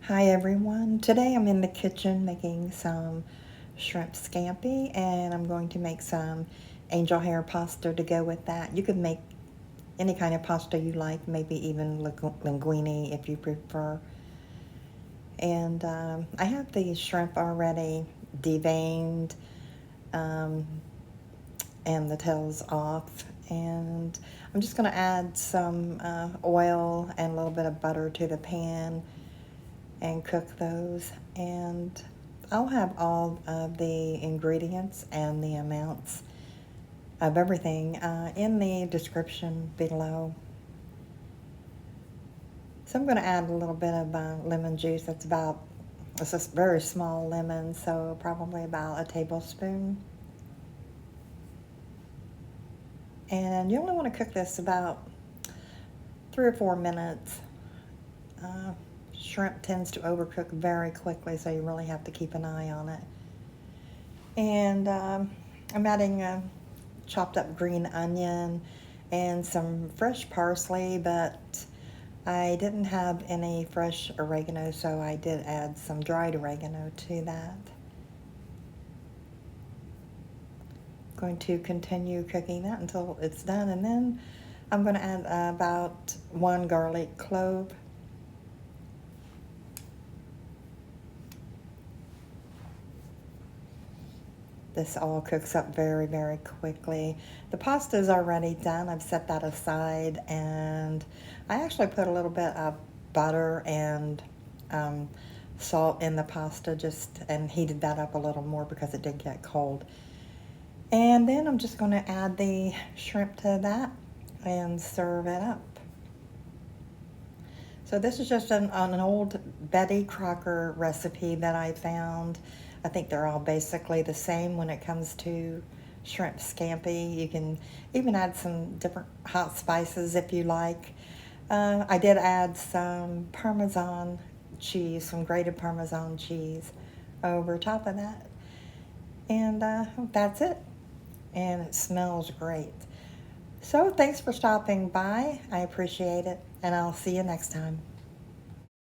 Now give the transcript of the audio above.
Hi everyone. Today I'm in the kitchen making some shrimp scampi, and I'm going to make some angel hair pasta to go with that. You could make any kind of pasta you like, maybe even linguine if you prefer. And I have the shrimp already deveined um, and the tails off, and I'm just going to add some oil and a little bit of butter to the pan and cook those. And I'll have all of the ingredients and the amounts of everything in the description below. So I'm going to add a little bit of lemon juice. It's a very small lemon, so probably about a tablespoon. And you only want to cook this about 3 or 4 minutes. Shrimp tends to overcook very quickly, so you really have to keep an eye on it. And I'm adding a chopped up green onion and some fresh parsley, but I didn't have any fresh oregano, so I did add some dried oregano to that. I'm going to continue cooking that until it's done, and then I'm going to add about 1 garlic clove. This all cooks up very, very quickly. The pasta is already done. I've set that aside, and I actually put a little bit of butter and salt in the pasta and heated that up a little more because it did get cold. And then I'm just going to add the shrimp to that and serve it up. So this is just an old Betty Crocker recipe that I found. I think they're all basically the same when it comes to shrimp scampi. You can even add some different hot spices if you like. I did add some Parmesan cheese, some grated Parmesan cheese over top of that. And that's it. And it smells great. So thanks for stopping by. I appreciate it. And I'll see you next time.